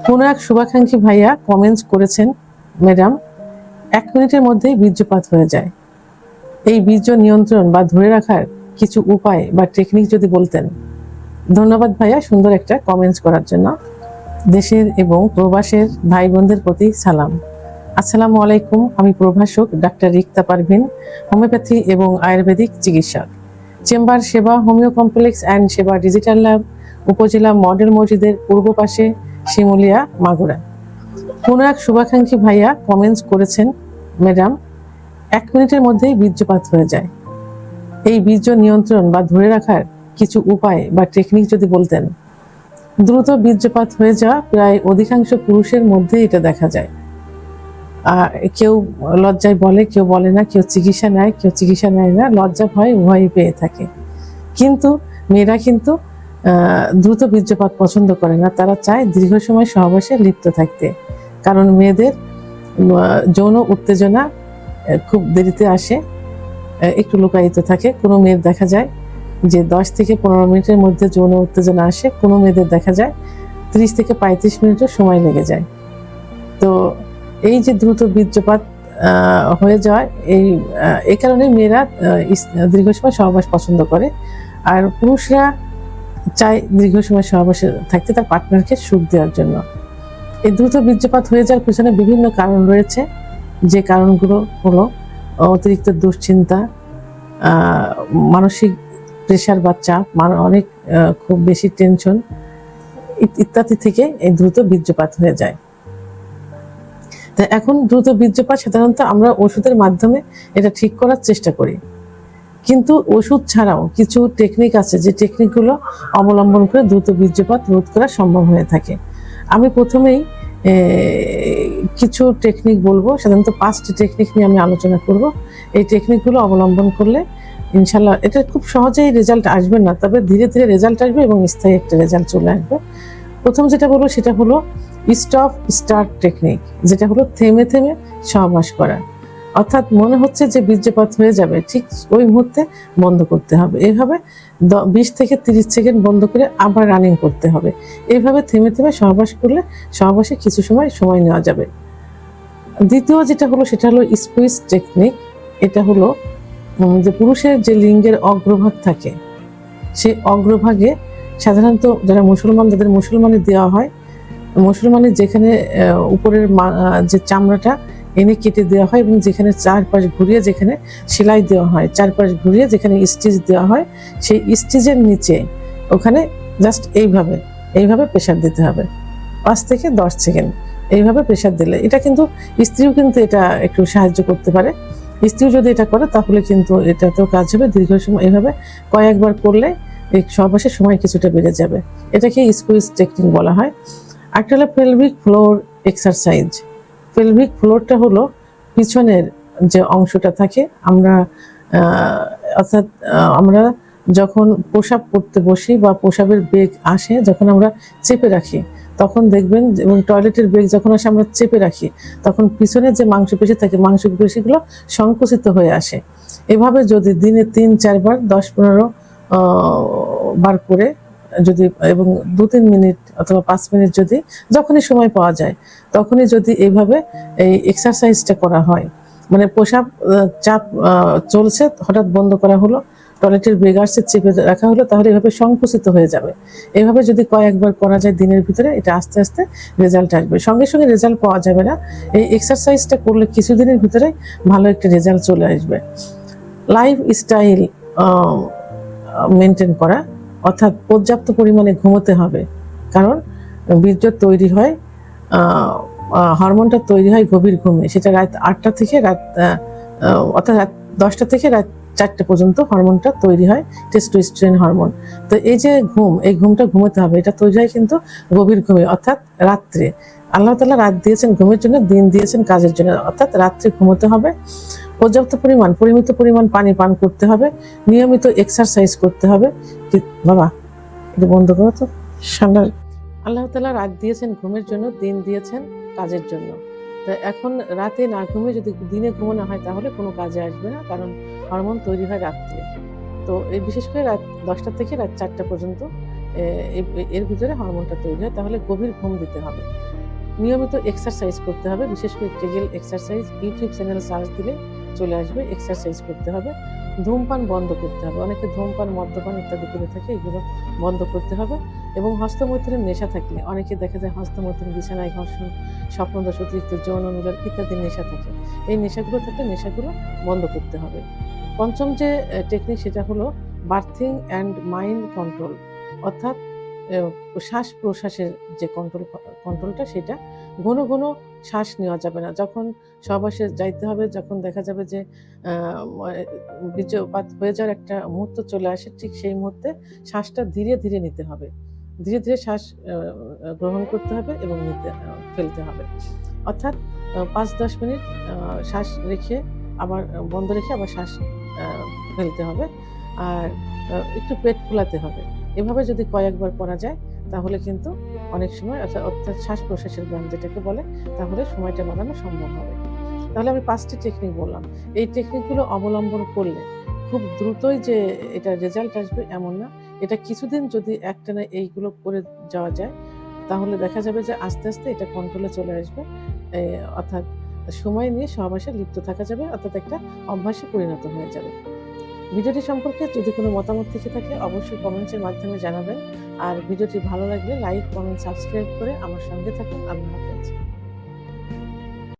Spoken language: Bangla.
কোনো এক শুভাকাঙ্ক্ষী ভাইয়া কমেন্টস করেছেন, ম্যাডাম 1 মিনিটের মধ্যেই বীর্যপাত হয়ে যায়। এই বীর্য নিয়ন্ত্রণ বা ধরে রাখার কিছু উপায় বা টেকনিক যদি বলতেন। ধন্যবাদ ভাইয়া সুন্দর একটা কমেন্টস করার জন্য। দেশের এবং প্রবাসের ভাই বোনদের প্রতি সালাম। আসসালামু আলাইকুম। আমি প্রভাষক ডাক্তার রিক্তা পারভিন, হোমিওপ্যাথি এবং আয়ুর্বেদিক চিকিৎসক, চেম্বার সেবা হোমিও কমপ্লেক্স অ্যান্ড সেবা ডিজিটাল ল্যাব, উপজেলা মডেল মসজিদের পূর্ব পাশে, শিমুলিয়া, মাগুরা। কোনো এক শুভাকাঙ্ক্ষী ভাইয়া কমেন্টস করেছেন, ম্যাডাম 1 মিনিটের মধ্যেই বীর্যপাত হয়ে যায়। এই বীর্য নিয়ন্ত্রণ বা ধরে রাখার কিছু উপায় বা টেকনিক যদি বলতেন। দ্রুত বীর্যপাত হয়ে যাওয়া প্রায় অধিকাংশ পুরুষের মধ্যে এটা দেখা যায়। কেউ লজ্জায় বলে, কেউ বলে না, কেউ চিকিৎসা নেয়, কেউ চিকিৎসা নেয় না, লজ্জা ভয় উভয়ই পেয়ে থাকে। কিন্তু মেয়েরা কিন্তু দ্রুত বীর্যপাত পছন্দ করে না, তারা চায় দীর্ঘ সময় সহবাসে লিপ্ত থাকতে। কারণ মেয়েদের যৌন উত্তেজনা খুব দেরিতে আসে, একটু লুকায়িত থাকে। কোনো মেয়ের দেখা যায় যে 10 থেকে 15 মিনিটের মধ্যে যৌন উত্তেজনা আসে, কোনো মেয়েদের দেখা যায় 30 থেকে 35 মিনিটও সময় লেগে যায়। তো এই যে দ্রুত বীর্যপাত হয়ে যায়, এই কারণে মেয়েরা দীর্ঘ সময় সহবাস পছন্দ করে। আর পুরুষরা চায় দীর্ঘ সময় সহবাসে থাকতে তার পার্টনারকে সুখ দেওয়ার জন্য। এই দ্রুত বীর্যপাত হয়ে যাওয়ার পিছনে বিভিন্ন কারণ রয়েছে। যে কারণগুলো হলো অতিরিক্ত দুশ্চিন্তা, মানসিক প্রেশার বা চাপ, অনেক খুব বেশি টেনশন ইত্যাদি থেকে এই দ্রুত বীর্যপাত হয়ে যায়। তা এখন দ্রুত বীর্যপাত সাধারণত আমরা ওষুধের মাধ্যমে এটা ঠিক করার চেষ্টা করি, কিন্তু ওষুধ ছাড়াও কিছু টেকনিক আছে যে টেকনিকগুলো অবলম্বন করে দ্রুত বীর্যপাত রোধ করা সম্ভব হয়ে থাকে। আমি প্রথমেই কিছু টেকনিক বলবো, সাধারণত 5টি টেকনিক নিয়ে আমি আলোচনা করব। এই টেকনিকগুলো অবলম্বন করলে ইনশাল্লাহ এটা খুব সহজেই রেজাল্ট আসবে না, তবে ধীরে ধীরে রেজাল্ট আসবে এবং স্থায়ী একটা রেজাল্ট চলে আসবে। প্রথম যেটা বলবো সেটা হলো স্টপ স্টার্ট টেকনিক, যেটা হলো থেমে থেমে সহবাস করা। অর্থাৎ মনে হচ্ছে যে বীর্যপাত হয়ে যাবে, ঠিক ওই মুহূর্তে বন্ধ করতে হবে। এইভাবে 20 থেকে 30 সেকেন্ড বন্ধ করে আবার রানিং করতে হবে। এইভাবে থেমে থেমে সহবাস করলে সহবাসে কিছু সময় নেওয়া যাবে। দ্বিতীয় যেটা হলো সেটা হলো স্কুইজ টেকনিক। এটা হলো যে পুরুষের যে লিঙ্গের অগ্রভাগ থাকে, সেই অগ্রভাগে সাধারণত যারা মুসলমান, যাদের মুসলমানে দেওয়া হয়, মুসলমানের যেখানে উপরের যে চামড়াটা এনে কেটে দেওয়া হয় এবং যেখানে চারপাশ ঘুরিয়ে যেখানে সেলাই দেওয়া হয়, চারপাশ ঘুরিয়ে যেখানে স্টিচ দেওয়া হয়, সেই স্টিচের নিচে ওখানে জাস্ট এইভাবে প্রেশার দিতে হবে 5 থেকে 10 সেকেন্ড। এইভাবে প্রেশার দিলে এটা কিন্তু স্ত্রীও কিন্তু এটা একটু সাহায্য করতে পারে। স্ত্রীও যদি এটা করে তাহলে কিন্তু এটাতেও কাজ হবে। দীর্ঘ সময় এইভাবে কয়েকবার করলে এই সহবাসের সময় কিছুটা বেড়ে যাবে। এটাকে স্কুইজ টেকনিক বলা হয়। একটা হলো পেলভিক ফ্লোর এক্সারসাইজ। পেলভিক ফ্লোরটা হলো পিছনের যে অংশটা থাকে, অর্থাৎ আমরা যখন প্রসাব করতে বসি বা প্রসাবের বেগ আসে যখন আমরা চেপে রাখি, তখন দেখবেন, এবং টয়লেটের বেগ যখন আসে আমরা চেপে রাখি, তখন পিছনের যে মাংসপেশি থাকে মাংসপেশিগুলো সংকুচিত হয়ে আসে। এভাবে যদি দিনে 3-4 বার 10-15 বার করে যদি, এবং 2-3 মিনিট অথবা 5 মিনিট যদি যখনই সময় পাওয়া যায় তখনই যদি এইভাবে এই এক্সারসাইজটা করা হয়, মানে প্রসাব চাপ চলছে হঠাৎ বন্ধ করা হলো, টয়লেটের বেগ আসছে চেপে রাখা হলো, তাহলে এভাবে সংকুচিত হয়ে যাবে। এভাবে যদি কয়েকবার করা যায় দিনের ভিতরে, এটা আস্তে আস্তে রেজাল্ট আসবে। সঙ্গে সঙ্গে রেজাল্ট পাওয়া যাবে না, এই এক্সারসাইজটা করলে কিছুদিনের ভিতরে ভালো একটা রেজাল্ট চলে আসবে। লাইফ স্টাইল মেনটেন করা, অর্থাৎ পর্যাপ্ত পরিমাণে ঘুমোতে হবে। কারণ বীর্য তৈরি হয়, হরমোনটা তৈরি হয় গভীর ঘুমে। সেটা রাত 8টা থেকে অর্থাৎ রাত 10টা থেকে রাত 4টে পর্যন্ত হরমোনটা তৈরি হয়, টেস্টোস্টেরন হরমোন। তো এই যে এই ঘুমটা ঘুমোতে হবে, এটা তৈরি হয় কিন্তু গভীর ঘুমে, অর্থাৎ রাত্রে। আল্লাহ তাআলা রাত দিয়েছেন ঘুমের জন্য, দিন দিয়েছেন কাজের জন্য, অর্থাৎ রাত্রে ঘুমোতে হবে। পর্যাপ্ত পরিমিত পরিমাণ পানি পান করতে হবে, নিয়মিত এক্সারসাইজ করতে হবে। বাবা এটা বন্ধ করো তো। আল্লাহ তাআলা রাত দিয়েছেন ঘুমের জন্য, দিন দিয়েছেন কাজের জন্য। তো এখন রাতে না ঘুমিয়ে যদি দিনে ঘুমানো হয় তাহলে কোনো কাজে আসবে না, কারণ হরমোন তৈরি হয় রাত্রে। তো এই বিশেষ করে রাত 10টা থেকে রাত 4টা পর্যন্ত এর ভিতরে হরমোনটা তৈরি হয়। তাহলে গভীর ঘুম দিতে হবে, নিয়মিত এক্সারসাইজ করতে হবে, বিশেষ করে Kegel exercise YouTube channel search দিলে চলে আসবে। এক্সারসাইজ করতে হবে, ধূমপান বন্ধ করতে হবে, অনেকে ধূমপান মদ্যপান ইত্যাদি করে থাকে, এগুলো বন্ধ করতে হবে। এবং হস্তমৈথুনের নেশা থাকলে, অনেকে দেখা যায় হস্তমৈথুন, বিছানায় ঘর্ষণ, স্বপ্নদোষ, অতিরিক্ত যৌন মিলন ইত্যাদি নেশা থাকে, এই নেশাগুলো থাকলে নেশাগুলো বন্ধ করতে হবে। পঞ্চম যে টেকনিক সেটা হলো বার্থিং অ্যান্ড মাইন্ড কন্ট্রোল, অর্থাৎ শ্বাস প্রশ্বাসের যে কন্ট্রোলটা, সেটা ঘন ঘন শ্বাস নেওয়া যাবে না। যখন সহবাসে যাইতে হবে, যখন দেখা যাবে যে বীর্যপাত হয়ে যাওয়ার একটা মুহূর্ত চলে আসে, ঠিক সেই মুহূর্তে শ্বাসটা ধীরে ধীরে নিতে হবে, ধীরে ধীরে শ্বাস গ্রহণ করতে হবে এবং ফেলতে হবে। অর্থাৎ 5-10 মিনিট শ্বাস রেখে আবার বন্ধ রেখে আবার শ্বাস ফেলতে হবে, আর একটু পেট ফোলাতে হবে। এভাবে যদি কয়েকবার করা যায় তাহলে কিন্তু অনেক সময়, অর্থাৎ শ্বাস প্রশ্বাসের ব্যায়াম যেটাকে বলে, তাহলে সময়টা বাড়ানো সম্ভব হবে। তাহলে আমি 5টি টেকনিক বললাম। এই টেকনিকগুলো অবলম্বন করলে খুব দ্রুতই যে এটা রেজাল্ট আসবে এমন না। এটা কিছুদিন যদি একটানা এইগুলো করে যাওয়া যায়, তাহলে দেখা যাবে যে আস্তে আস্তে এটা কন্ট্রোলে চলে আসবে। অর্থাৎ সময় নিয়ে সহবাসে লিপ্ত থাকা যাবে, অর্থাৎ একটা অভ্যাসে পরিণত হয়ে যাবে। ভিডিওটি সম্পর্কে যদি কোনো মতামত থেকে থাকে অবশ্যই কমেন্টসের মাধ্যমে জানাবেন। আর ভিডিওটি ভালো লাগলে লাইক, কমেন্ট, সাবস্ক্রাইব করে আমার সঙ্গে থাকুন। আল্লাহ হাফেজ।